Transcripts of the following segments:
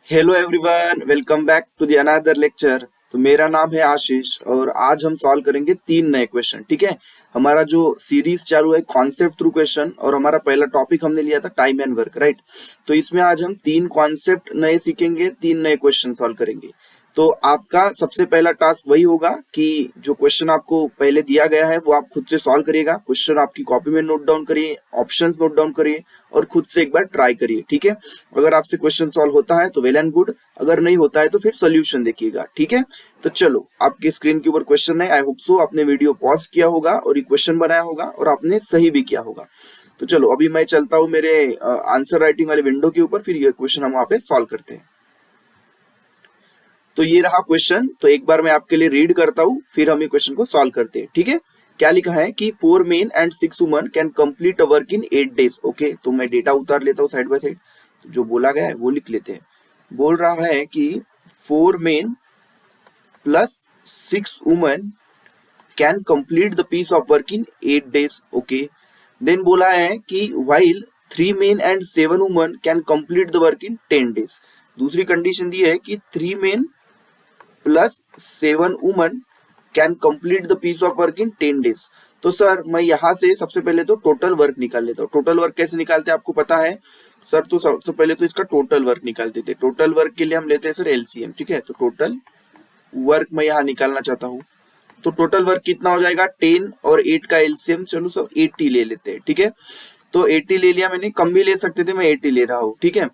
Hello everyone, welcome back to the another lecture. तो मेरा नाम है आशीष और आज हम सॉल्व करेंगे 3 नए क्वेश्चन। ठीक है, हमारा जो सीरीज चालू है कॉन्सेप्ट थ्रू क्वेश्चन, और हमारा पहला टॉपिक हमने लिया था टाइम एंड वर्क, राइट। तो इसमें आज हम 3 कॉन्सेप्ट नए सीखेंगे, 3 नए क्वेश्चन सॉल्व करेंगे। तो आपका सबसे पहला टास्क वही होगा कि जो क्वेश्चन आपको पहले दिया गया है वो आप खुद से सॉल्व करिएगा। क्वेश्चन आपकी कॉपी में नोट डाउन करिए, ऑप्शंस नोट डाउन करिए और खुद से एक बार ट्राई करिए। ठीक है, अगर आपसे क्वेश्चन सॉल्व होता है तो वेल एंड गुड, अगर नहीं होता है तो फिर सोल्यूशन देखिएगा। ठीक है, तो चलो, आपके स्क्रीन के ऊपर क्वेश्चन है। आई होप सो आपने वीडियो पॉज किया होगा और ये क्वेश्चन बनाया होगा और आपने सही भी किया होगा। तो चलो, अभी मैं चलता हूँ मेरे आंसर राइटिंग वाले विंडो के ऊपर, फिर ये क्वेश्चन हम वहां पे सॉल्व करते हैं। तो ये रहा क्वेश्चन, तो एक बार मैं आपके लिए रीड करता हूँ, फिर हम ये क्वेश्चन को सॉल्व करते हैं। ठीक है, क्या लिखा है कि 4 men and 6 women can complete a work in 8 days। Okay, तो मैं डेटा उतार लेता हूँ साइड बाय साइड, जो बोला गया है वो लिख लेते हैं। बोल रहा है कि 4 men plus 6 women can complete the piece of work in 8 days। Okay, then बोला है कि while 3 men and 7 women can complete the work in 10 days। दूसरी कंडीशन दी है कि 3 men plus 7 woman can complete the piece of work in 10 days। तो sir, मैं यहाँ से सबसे पहले तो टोटल वर्क निकाल लेता हूँ। टोटल वर्क कैसे निकालते हैं आपको पता है सर? तो सबसे पहले तो इसका टोटल वर्क निकालते थे। टोटल वर्क के लिए हम लेते हैं सर एलसीएम। ठीक है, तो टोटल वर्क मैं यहाँ निकालना चाहता हूँ। तो टोटल वर्क कितना हो जाएगा? 10 और 8 का एलसीएम चलो सब 80 ले लेते हैं। ठीक है, तो 80 ले लिया मैंने, कम भी ले सकते थे, मैं 80 ले रहा हूँ। ठीक है,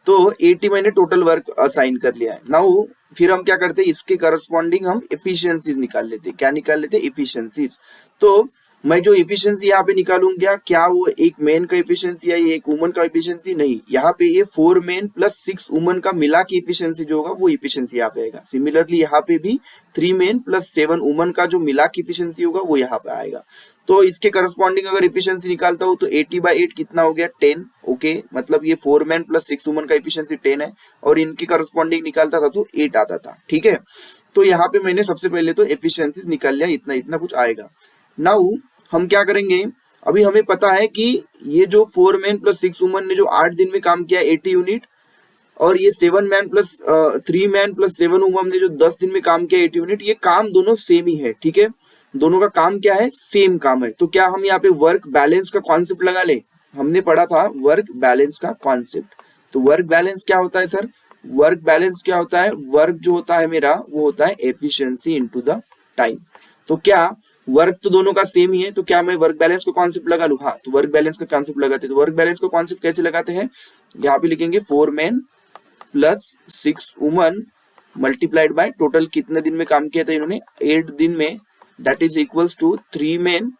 तो 80 मैंने टोटल वर्क असाइन कर लिया है। नाउ फिर हम क्या करते हैं, इसके करस्पॉन्डिंग हम एफिशिएंसीज निकाल लेते हैं। क्या निकाल लेते हैं? एफिशिएंसीज। तो मैं जो एफिशिएंसी यहाँ पे निकालूंगा, क्या वो एक मेन का एफिशिएंसी है, एक वुमन का एफिशिएंसी? नहीं, यहाँ पे ये 4 मेन प्लस 6 वुमन का मिला के एफिशिएंसी जो होगा वो एफिशिएंसी यहाँ पे आएगा। सिमिलरली यहाँ पे भी 3 मेन प्लस 7 वुमन का जो मिला के एफिशिएंसी होगा वो यहाँ पे आएगा। तो इसके करस्पॉन्डिंग अगर एफिशिएंसी निकालता हूँ तो 80/8 कितना हो गया? 10। ओके, मतलब ये 4 मैन प्लस 6 वुमन का एफिशिएंसी 10 है और इनके करस्पॉन्डिंग निकालता था तो 8 आता था। ठीक है, तो यहाँ पे मैंने सबसे पहले तो एफिशिएंसी निकाल लिया, इतना इतना कुछ आएगा। नाउ हम क्या करेंगे, अभी हमें पता है कि ये जो 4 मैन प्लस 6 वुमन ने जो 8 दिन में काम किया 80 यूनिट, और ये 7 man plus 3 man plus 7 woman ने जो 10 दिन में काम किया 80 यूनिट, ये काम दोनों सेम ही है। ठीक है, दोनों का काम क्या है? सेम काम है। तो क्या हम यहाँ पे वर्क बैलेंस का कॉन्सेप्ट लगा ले? हमने पढ़ा था वर्क बैलेंस का कॉन्सेप्ट। तो वर्क बैलेंस क्या होता है सर? वर्क बैलेंस क्या होता है? वर्क जो होता है मेरा वो होता है एफिशिएंसी इनटू द टाइम। तो क्या वर्क तो दोनों का सेम ही है, तो क्या मैं वर्क बैलेंस का कॉन्सेप्ट लगा लूं? हाँ, तो वर्क बैलेंस का कॉन्सेप्ट लगाते हैं। तो वर्क बैलेंस का कॉन्सेप्ट कैसे लगाते हैं? यहाँ पे लिखेंगे 4 man plus 6 woman multiplied by total कितने दिन में काम किया था इन्होंने? 8 दिन में। That is equals to 3 men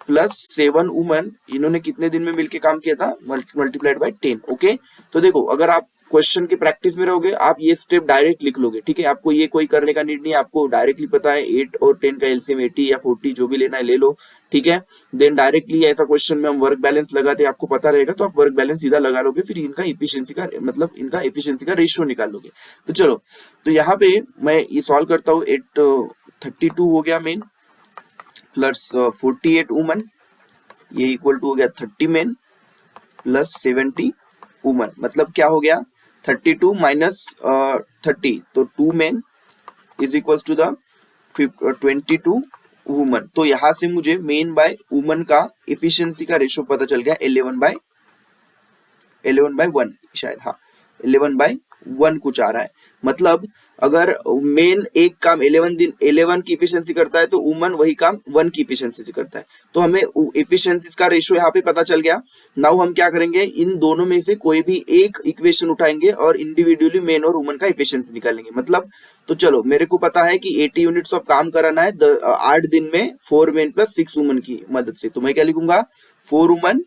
plus 7 woman, इन्होंने कितने दिन में मिलके काम किया था? Multiplied by 10। ओके, तो देखो, अगर आप क्वेश्चन की प्रैक्टिस में रहोगे आप ये स्टेप डायरेक्ट लिख लोगे। ठीक है, आपको ये कोई करने का नीड नहीं है, आपको डायरेक्टली पता है 8 और 10 का एलसीएम 80 या 40 जो भी लेना है ले लो। ठीक है, देन डायरेक्टली ऐसा क्वेश्चन में हम वर्क बैलेंस लगाते हैं, आपको पता रहेगा तो आप वर्क बैलेंस सीधा लगा लोगे, फिर इनका एफिशिएंसी का मतलब इनका एफिशिएंसी का रेशियो निकाल लोगे। तो चलो, तो यहाँ पे मैं ये सॉल्व करता हूँ। 32 हो गया मेन प्लस 48 वुमन, ये इक्वल टू हो गया 30 मेन प्लस 70 वुमन। मतलब क्या हो गया? 32 माइनस 30, तो 2 men is equal to the 22 woman. तो यहां से मुझे मेन बाय वुमन का एफिशिएंसी का रेशियो पता चल गया 11/1 शायद, हाँ 11/1 कुछ आ रहा है। मतलब अगर मेन एक काम 11 की इफिशियंसी करता है तो वुमन वही काम 1 की इफिशियंसी से करता है। तो हमें इफिशियंसी का रेशियो यहाँ पे पता चल गया। नाउ हम क्या करेंगे, इन दोनों में से कोई भी एक इक्वेशन उठाएंगे और इंडिविजुअली मेन और वुमन का इफिशियंसी निकालेंगे। मतलब तो चलो, मेरे को पता है कि 80 यूनिट्स ऑफ काम कराना है 8 दिन में 4 मेन प्लस 6 वुमन की मदद से। तो मैं क्या लिखूंगा? 4 वुमन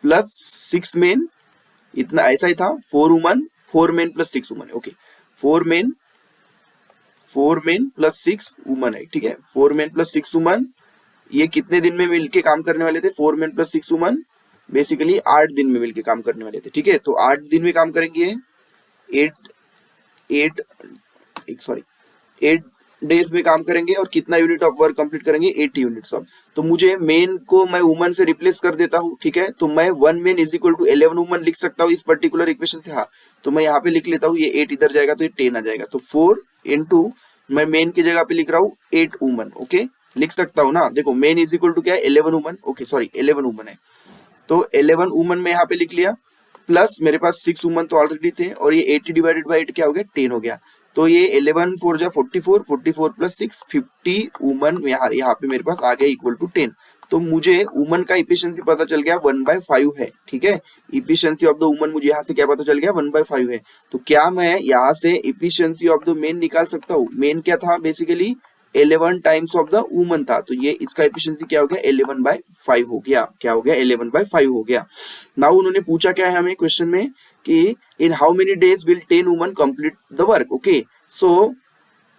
प्लस 6 मेन, इतना ऐसा ही था। 4 woman 4 main plus 6 woman. Okay, 4 main plus 6 woman है। ठीक है, 4 मेन प्लस 6 वुमन, ये कितने दिन में मिलके काम करने वाले थे? 4 मेन प्लस 6 वुमन बेसिकली 8 दिन में मिलके काम करने वाले थे। ठीक है, तो 8 दिन में काम करेंगे 8 डेज में काम करेंगे और कितना यूनिट ऑफ वर्क कंप्लीट करेंगे 80 यूनिट्स ऑफ। तो मुझे मेन को मैं वुमन से रिप्लेस कर देता हूँ, ठीक है। तो मैं 1 men is equal to 11 woman लिख सकता हूँ इस पर्टिकुलर इक्वेशन से। हाँ, तो मैं यहाँ पे लिख लेता हूँ, ये 8 इधर जाएगा तो ये 10 आ जाएगा। तो 4 इंटू मैं मेन की जगह पे लिख रहा हूँ 8 वुमन, ओके, लिख सकता हूँ ना। देखो मेन इज इक्वल टू क्या है 11 वुमन, ओके सॉरी 11 वुमन है, तो 11 वुमन में यहाँ पे लिख लिया, प्लस मेरे पास 6 वुमन तो ऑलरेडी थे, और ये 80 डिवाइडेड बाई 8 क्या हो गया 10 हो गया। तो ये 11 4 जा 44, 44 प्लस 6 50 वुमन यहाँ पे मेरे पास आ गया इक्वल टू 10। तो मुझे वुमन का इफिशियंसी पता चल गया 1/5 है, ठीक है। इफिशियंसी ऑफ द वुमन मुझे यहाँ से क्या पता चल गया 1/5 है। तो क्या मैं यहाँ से इफिशियंसी ऑफ द मेन निकाल सकता हूँ? मेन क्या था basically 11 times of the woman था, तो ये इसका एफिशिएंसी क्या हो गया 11/5 हो गया। क्या हो गया 11/5 हो गया। नाउ उन्होंने पूछा क्या है हमें क्वेश्चन में कि in how many days will 10 woman complete the work, okay. So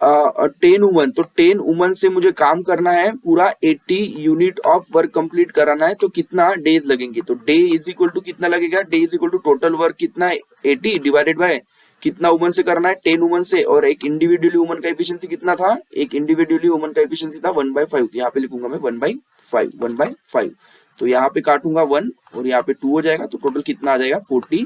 10 woman, तो 10 वुमन से मुझे काम करना है पूरा 80 यूनिट ऑफ वर्क कंप्लीट कराना है, तो कितना डेज लगेंगे? तो डे इज इक्वल टू कितना लगेगा, day is equal to total work कितना है 80 डिवाइडेड बाय कितना वुमन से करना है 10 वुमन से, और एक इंडिविजुअली वुमन का एफिशिएंसी कितना था, एक इंडिविजुअली वुमन का एफिशिएंसी था 1/5। यहाँ पे लिखूंगा मैं 1/5। तो यहाँ पे काटूंगा 1 और यहाँ पे 2 हो जाएगा, तो टोटल कितना आ जाएगा 40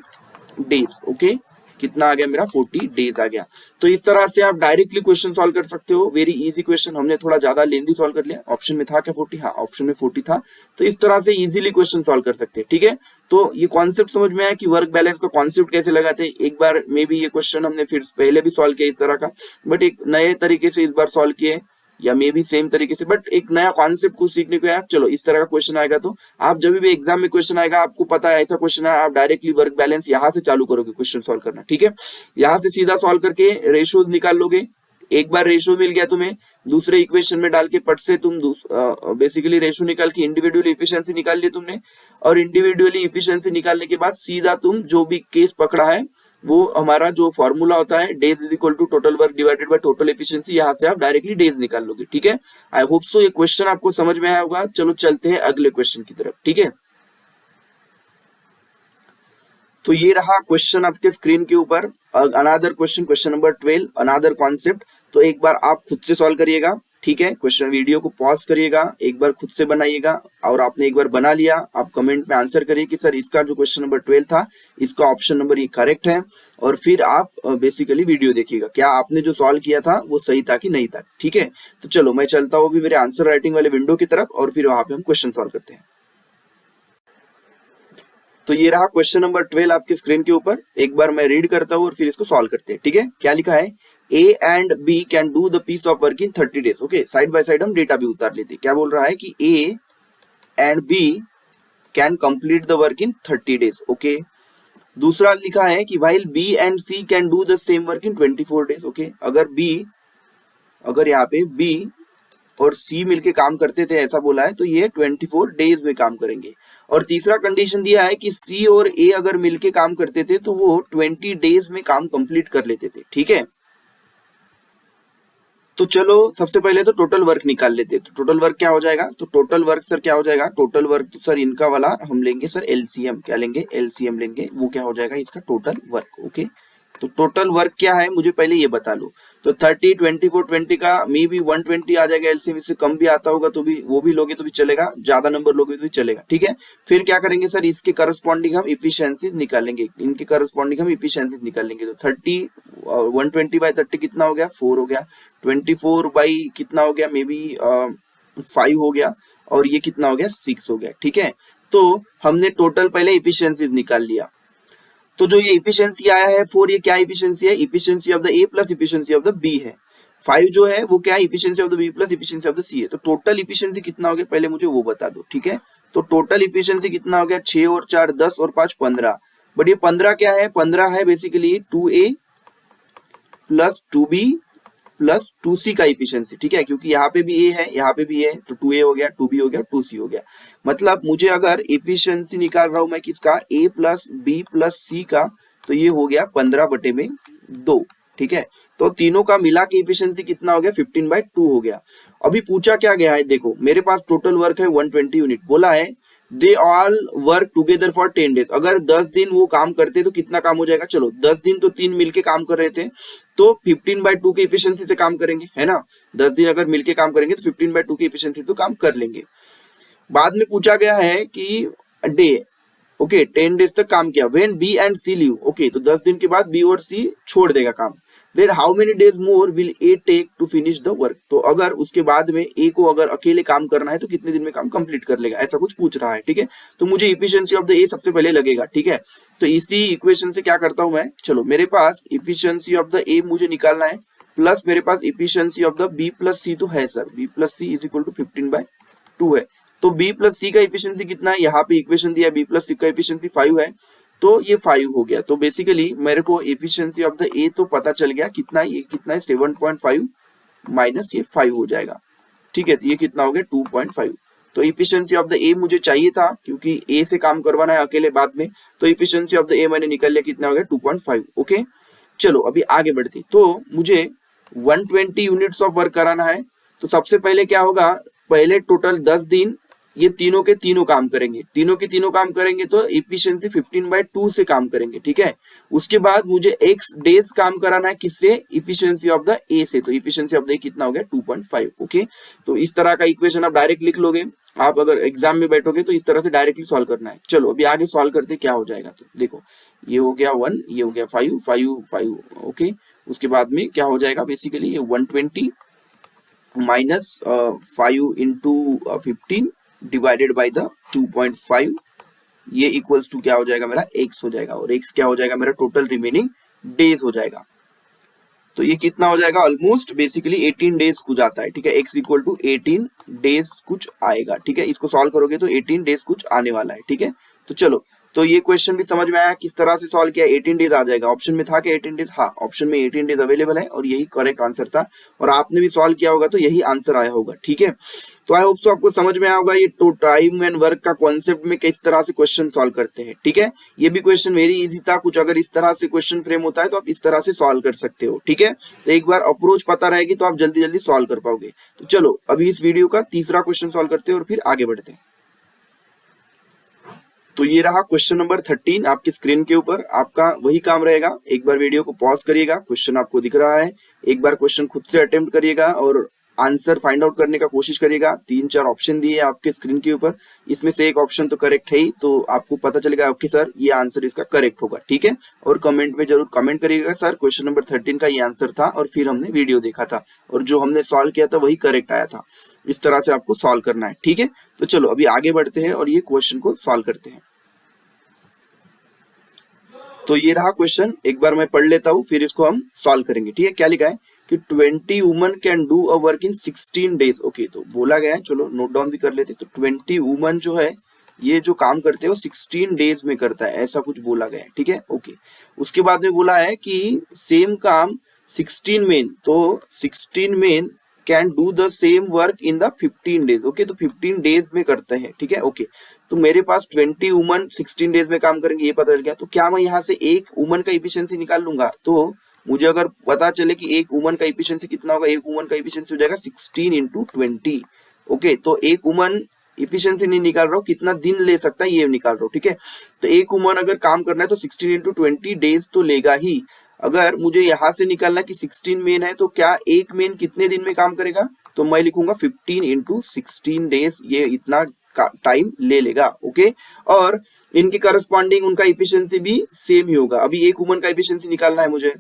डेज, ओके। कितना आ गया मेरा 40 डेज आ गया। तो इस तरह से आप डायरेक्टली क्वेश्चन सॉल्व कर सकते हो, वेरी इजी क्वेश्चन। हमने थोड़ा ज्यादा लेंथी सॉल्व कर लिया। ऑप्शन में था क्या 40? हाँ, ऑप्शन में 40 था। तो इस तरह से इजीली क्वेश्चन सॉल्व कर सकते हैं, ठीक है। तो ये कॉन्सेप्ट समझ में आया कि वर्क बैलेंस का कॉन्सेप्ट कैसे लगाते हैं। एक बार मे भी ये क्वेश्चन हमने फिर पहले भी सॉल्व किया इस तरह का, बट एक नए तरीके से इस बार सॉल्व किए, या मे भी सेम तरीके से, बट एक नया कॉन्सेप्ट कुछ सीखने को है। चलो इस तरह का क्वेश्चन आएगा तो आप जब भी एग्जाम में क्वेश्चन आएगा, आपको पता है ऐसा क्वेश्चन है, आप डायरेक्टली वर्क बैलेंस यहाँ से चालू करोगे क्वेश्चन सॉल्व करना, ठीक है। यहाँ से सीधा सॉल्व करके रेशोज निकाल लोगे। एक बार रेशो मिल गया तुम्हें, दूसरे इक्वेशन में डाल के पट से तुम बेसिकली रेशो निकाल के इंडिविजुअल इफिशिएंसी निकाल लिया तुमने, और इंडिविजुअली इफिशिएंसी निकालने के बाद सीधा तुम जो भी केस पकड़ा है वो हमारा जो फॉर्मूला होता है days is equal to total work divided by total efficiency, यहाँ से आप डायरेक्टली डेज निकाल लोगे, ठीक है। आई होप सो ये क्वेश्चन आपको समझ में आया होगा। चलो चलते हैं अगले क्वेश्चन की तरफ, ठीक है। तो ये रहा क्वेश्चन आपके स्क्रीन के ऊपर, another question, question number 12, another concept. तो एक बार आप खुद से सॉल्व करिएगा, ठीक है। क्वेश्चन वीडियो को पॉज करिएगा, एक बार खुद से बनाइएगा, और आपने एक बार बना लिया आप कमेंट में आंसर करिए कि सर इसका जो क्वेश्चन नंबर 12 था इसका ऑप्शन नंबर ये करेक्ट है, और फिर आप बेसिकली वीडियो देखिएगा क्या आपने जो सॉल्व किया था वो सही था कि नहीं था, ठीक है। तो चलो मैं चलता हूँ अभी मेरे आंसर राइटिंग वाले विंडो की तरफ, और फिर वहां पे हम क्वेश्चन सॉल्व करते हैं। तो ये रहा क्वेश्चन नंबर 12 आपके स्क्रीन के ऊपर। एक बार मैं रीड करता हूँ और फिर इसको सॉल्व करते हैं, ठीक है। क्या लिखा है, A and B can do the piece of work in 30 days, okay. Side by side हम डेटा भी उतार लेते हैं। क्या बोल रहा है कि A and B can complete the work in 30 days, okay. दूसरा लिखा है कि while B and C can do the same work in 24 days, okay. अगर यहाँ पे B और C मिलके काम करते थे ऐसा बोला है, तो ये 24 डेज में काम करेंगे। और तीसरा कंडीशन दिया है कि C और A अगर मिलके काम करते थे तो वो 20 डेज में काम कंप्लीट कर लेते थे, ठीक है। तो चलो सबसे पहले तो टोटल वर्क निकाल लेते हैं। तो टोटल वर्क क्या हो जाएगा, तो टोटल वर्क सर क्या हो जाएगा, टोटल वर्क तो सर इनका वाला हम लेंगे सर एलसीएम, क्या लेंगे एलसीएम लेंगे, वो क्या हो जाएगा इसका टोटल वर्क, ओके। तो टोटल वर्क क्या है मुझे पहले ये बता लो। तो 30 24 20 का मे भी 120 आ जाएगा एलसीएम, इससे कम भी आता होगा तो भी वो भी लोगे तो भी चलेगा, ज्यादा नंबर लोगे तो भी चलेगा, ठीक है। फिर क्या करेंगे सर, इसके करस्पॉन्डिंग हम इफिशियंसीज निकालेंगे, इनके करस्पॉन्डिंग हम इफिशियंसीज निकालेंगे। तो 30 120 बाई 30 कितना हो गया 4 हो गया, 24 बाई कितना हो गया मे बी 5 हो गया, और ये कितना हो गया 6 हो गया, ठीक है। तो हमने टोटल पहले इफिशियंसीज निकाल लिया। तो जो ये इफिशियंसी आया है 4, ये क्या इफिशियंसी है, efficiency of the A plus efficiency of the B है। 5 जो है वो क्या है, efficiency of the B plus efficiency of the C है। तो टोटल इफिशियंसी कितना हो गया पहले मुझे वो बता दो, ठीक है। तो टोटल इफिशियंसी कितना हो गया 6 और 4 10 और 5 15। बट ये 15 क्या है, 15 है basically 2A plus 2B plus 2C का इफिशियंसी, ठीक है। क्योंकि यहाँ पे भी A है यहाँ पे भी है, तो 2A हो गया 2B हो गया 2C हो गया। मतलब मुझे अगर इफिशियंसी निकाल रहा हूं मैं किसका, A plus B plus C का, तो ये हो गया 15/2, ठीक है। तो तीनों का मिला के इफिशियंसी कितना हो गया 15/2 हो गया। अभी पूछा क्या गया है, देखो मेरे पास टोटल वर्क है 120 यूनिट, बोला है they all work together for 10 days, अगर 10 दिन वो काम करते तो कितना काम हो जाएगा, चलो 10 दिन तो 3 मिलके काम कर रहे थे तो 15/2 की इफिशियंसी से काम करेंगे, है ना। 10 दिन अगर मिलके काम करेंगे तो 15/2 की इफिशियंसी तो काम कर लेंगे। बाद में पूछा गया है कि डे, ओके 10 डेज तक काम किया, when B and C leave, okay तो 10 दिन के बाद बी और सी छोड़ देगा काम, then how many days more will A take to finish the work, तो अगर उसके बाद में ए को अगर अकेले काम करना है तो कितने दिन में काम कंप्लीट कर लेगा, ऐसा कुछ पूछ रहा है, ठीक है। तो मुझे इफिशियंसी ऑफ द ए सबसे पहले लगेगा, ठीक है। तो इसी इक्वेशन से क्या करता हूं मैं, चलो मेरे पास इफिशियंसी ऑफ द ए मुझे निकालना है, प्लस मेरे पास efficiency of the B plus C तो है sir, B plus C is equal to 15/2 है, तो बी प्लस सी का इफिशियंसी कितना है, यहाँ पे इक्वेशन दिया बी प्लस सी का इफिशियंसी 5 है, तो ये 5 हो गया। तो बेसिकली मेरे को इफिशियंसी ऑफ द ए तो पता चल गया कितना है, ये कितना है 7.5 माइनस ये 5 हो जाएगा, ठीक है। तो ये कितना हो गया 2.5। तो इफिशियंसी ऑफ द ए मुझे चाहिए था क्योंकि ए से काम करवाना है अकेले बाद में, तो इफिशियंसी ऑफ द ए मैंने निकाल लिया, कितना हो गया 2.5, ओके। चलो अभी आगे बढ़ते, तो मुझे 120 यूनिट्स ऑफ वर्क कराना है, तो सबसे पहले क्या होगा, पहले टोटल 10 दिन ये तीनों के तीनों काम करेंगे, तीनों के तीनों काम करेंगे तो इफिशियंसी 15/2 से काम करेंगे, ठीक है। उसके बाद मुझे x डेज काम कराना है, किससे, इफिशियंसी ऑफ द ए से, तो इफिशियंसी ऑफ द ए कितना हो गया 2.5, ओके। तो इस तरह का इक्वेशन आप डायरेक्ट लिख लोगे, आप अगर एग्जाम में बैठोगे तो इस तरह से डायरेक्टली सॉल्व करना है। चलो अभी आगे सॉल्व करते क्या हो जाएगा, तो देखो ये हो गया 1, ये हो गया 5 5 5, ओके। उसके बाद में क्या हो जाएगा, बेसिकली ये 120 minus 5 into 15 divided by the 2.5, ये इक्वल्स टू क्या हो जाएगा मेरा x हो जाएगा, और x क्या हो जाएगा मेरा टोटल रिमेनिंग डेज हो जाएगा। तो ये कितना हो जाएगा, ऑलमोस्ट बेसिकली 18 डेज कुछ आता है, ठीक है। x इक्वल टू 18 डेज कुछ आएगा, ठीक है। इसको सॉल्व करोगे तो 18 डेज कुछ आने वाला है, ठीक है। तो चलो, तो ये क्वेश्चन भी समझ में आया किस तरह से सॉल्व किया, 18 डेज आ जाएगा, ऑप्शन में था कि 18 डेज, हाँ ऑप्शन में 18 डेज अवेलेबल है और यही करेक्ट आंसर था, और आपने भी सॉल्व किया होगा तो यही आंसर आया होगा, ठीक है। तो आई होप सो आपको समझ में आया होगा ये तो टाइम एंड वर्क का कॉन्सेप्ट में किस तरह से क्वेश्चन सॉल्व करते हैं, ठीक है। ये भी क्वेश्चन वेरी इजी था, कुछ अगर इस तरह से क्वेश्चन फ्रेम होता है तो आप इस तरह से सॉल्व कर सकते हो, ठीक है। तो एक बार अप्रोच पता रहेगी तो आप जल्दी जल्दी सॉल्व कर पाओगे। तो चलो अभी इस वीडियो का तीसरा क्वेश्चन सॉल्व करते हैं और फिर आगे बढ़ते हैं। तो ये रहा क्वेश्चन नंबर 13 आपकी स्क्रीन के ऊपर, आपका वही काम रहेगा, एक बार वीडियो को पॉज करिएगा, क्वेश्चन आपको दिख रहा है, एक बार क्वेश्चन खुद से अटेम्प्ट करिएगा और आंसर फाइंड आउट करने का कोशिश करिएगा। 3-4 ऑप्शन दिए आपके स्क्रीन के ऊपर, इसमें से एक ऑप्शन तो करेक्ट है ही, तो आपको पता चलेगा ओके सर ये आंसर इसका करेक्ट होगा, ठीक है। और कमेंट में जरूर कमेंट करिएगा सर क्वेश्चन नंबर 13 का ये आंसर था और फिर हमने वीडियो देखा था और जो हमने सॉल्व किया था वही करेक्ट आया था। इस तरह से आपको सॉल्व करना है, ठीक है। तो चलो अभी आगे बढ़ते हैं और ये क्वेश्चन को सॉल्व करते हैं। तो ये रहा क्वेश्चन, एक बार मैं पढ़ लेता हूँ फिर इसको हम सॉल्व करेंगे, ठीक है। क्या लिखा है कि 20 woman can do a work in 16 days, okay. तो बोला गया है, चलो नोट डाउन भी कर लेते। तो 20 वुमन जो है ये जो काम करते हैं वो 16 डेज में करता है, ऐसा कुछ बोला गया है, ठीक है, ओके। उसके बाद में बोला है कि सेम काम 16 मेन, तो 16 main can do the same work in the 15 days, okay. तो 15 डेज में करते हैं, ठीक है, ओके। तो मेरे पास 20 वुमन 16 डेज में काम करेंगे, ये पता चल गया। तो क्या मैं यहाँ से एक वुमन का इफिशियंसी निकाल लूंगा, तो मुझे अगर पता चले कि एक वुमन का इफिशियंसी कितना होगा, एक वुमन का इफिशियंसी हो जाएगा 16 इंटू 20, ओके। तो एक वुमन इफिशियंसी नहीं निकाल रहा हूँ, कितना दिन ले सकता है ये निकाल रहा हूँ, ठीक है। तो एक वुमन अगर काम करना है तो 16 इंटू 20 डेज तो लेगा ही। अगर मुझे यहाँ से निकालना कि 16 मेन है तो क्या एक मेन कितने दिन में काम करेगा, तो मैं लिखूंगा 15 इंटू 16 डेज, ये इतना टाइम ले लेगा, ओके। और इनके करस्पॉन्डिंग उनका इफिशियंसी भी सेम ही होगा। अभी एक वुमन का इफिशियंसी निकालना है मुझे,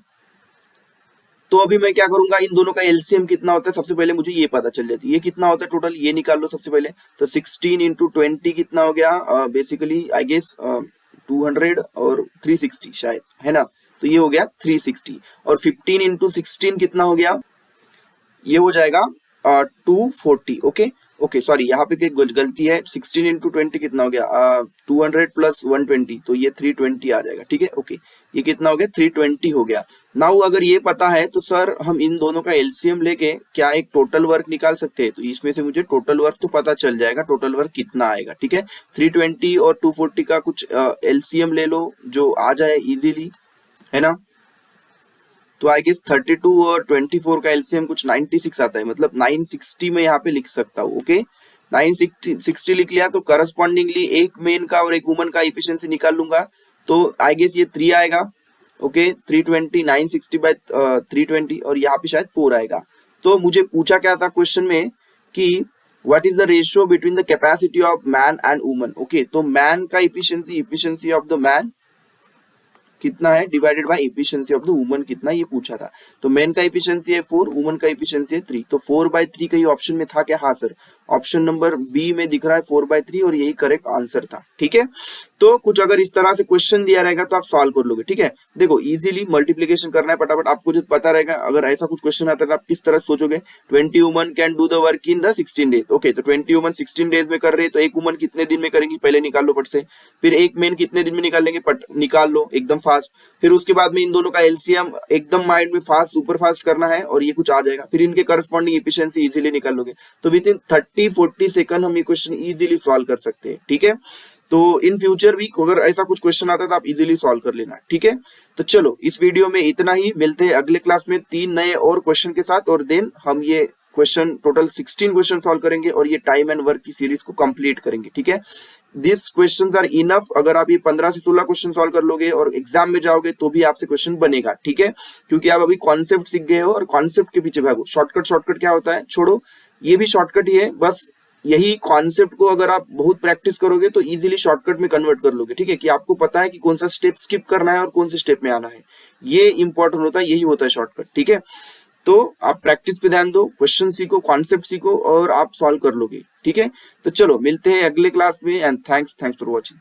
तो अभी मैं क्या करूंगा, इन दोनों का एलसीएम कितना होता है सबसे पहले मुझे ये पता चल जाती है, ये कितना होता है टोटल, ये निकाल लो सबसे पहले। तो 16 इंटू 20 कितना हो गया, बेसिकली आई गेस 200 और 360 शायद, है ना। तो ये हो गया 360, और 15 इंटू 16 कितना हो गया, ये हो जाएगा 240, ओके ओके। सॉरी यहाँ पे गलती है, 16 इंटू 20 कितना हो गया, 200 प्लस 120, तो ये 320 आ जाएगा, ठीक है, ओके। ये कितना हो गया, 320 हो गया। नाउ अगर ये पता है तो सर हम इन दोनों का एलसीएम लेके क्या एक टोटल वर्क निकाल सकते हैं, तो इसमें से मुझे टोटल वर्क तो पता चल जाएगा, टोटल वर्क कितना आएगा, ठीक है। 320 और 240 का कुछ एलसीएम ले लो जो आ जाए इजीली, है ना। तो आई गेस 32 और 24 का एलसीएम कुछ 96 आता है, मतलब 960 में यहाँ पे लिख सकता हूँ, ओके। 960 लिख लिया तो करस्पॉन्डिंगली एक मेन का और एक वुमन का इफिशियंसी निकाल लूंगा, तो आई गेस ये 3 आएगा। ओके 320, 960 बाय 320 और यहाँ पे शायद 4 आएगा। तो मुझे पूछा क्या था क्वेश्चन में कि what is the ratio between the capacity of man and woman. Okay तो मैन का इफिशियंसी ऑफ द मैन कितना है divided by efficiency of the woman कितना, ये पूछा था। तो मैन का इफिशियंसी है 4, वुमन का इफिशियंसी है 3, तो 4/3 कहीं ऑप्शन में था क्या? हाँ सर, ऑप्शन नंबर बी में दिख रहा है 4/3 और यही करेक्ट आंसर था। ठीक है, तो कुछ अगर इस तरह से क्वेश्चन दिया रहेगा तो आप सॉल्व कर लोगे। ठीक है, देखो इजीली मल्टीप्लीकेशन करना है फटाफट, आपको जो पता रहेगा। अगर ऐसा कुछ क्वेश्चन आता है आप किस तरह सोचोगे, 20 woman can do the work in the 16 days. Okay तो 20 वुमन 16 डेज में कर रहे हैं, तो एक वुमन कितने दिन में करेंगी पहले निकाल लो पट से, फिर एक मेन कितने दिन में निकालेंगे पट निकाल लो एकदम फास्ट, फिर उसके बाद में इन दोनों का एलसीएम एकदम माइंड में फास्ट सुपर फास्ट करना है और ये कुछ आ जाएगा, फिर इनके करस्पॉन्डिंग एफिशिएंसी इजीली निकाल लोगे। तो विद इन 30-40 सेकंड हम ये क्वेश्चन इजीली सॉल्व कर सकते हैं। ठीक है, तो इन फ्यूचर भी अगर ऐसा कुछ क्वेश्चन आता है तो आप इजीली सॉल्व कर लेना। ठीक है, तो चलो इस वीडियो में इतना ही, मिलते हैं अगले क्लास में 3 नए और क्वेश्चन के साथ, और देन हम ये क्वेश्चन टोटल 16 क्वेश्चन सॉल्व करेंगे और ये टाइम एंड वर्क की सीरीज को कंप्लीट करेंगे। ठीक है, दिस क्वेश्चंस आर इनफ, अगर आप ये 15 से 16 क्वेश्चन सॉल्व कर लोगे और एग्जाम में जाओगे तो भी आपसे क्वेश्चन बनेगा। ठीक है, क्योंकि आप अभी कॉन्सेप्ट सीख गए हो और कॉन्सेप्ट के पीछे भागो। शॉर्टकट क्या होता है, छोड़ो, ये भी शॉर्टकट ही है, बस यही कॉन्सेप्ट को अगर आप बहुत प्रैक्टिस करोगे तो इजीली शॉर्टकट में कन्वर्ट कर लोगे। ठीक है, कि आपको पता है कि कौन सा स्टेप स्किप करना है और कौन से स्टेप में आना है, ये इंपॉर्टेंट होता है, यही होता है शॉर्टकट। ठीक है, तो आप प्रैक्टिस पे ध्यान दो, क्वेश्चन सीखो, कॉन्सेप्ट सीखो और आप सॉल्व कर लोगे। ठीक है, तो चलो मिलते हैं अगले क्लास में, एंड थैंक्स फॉर वॉचिंग।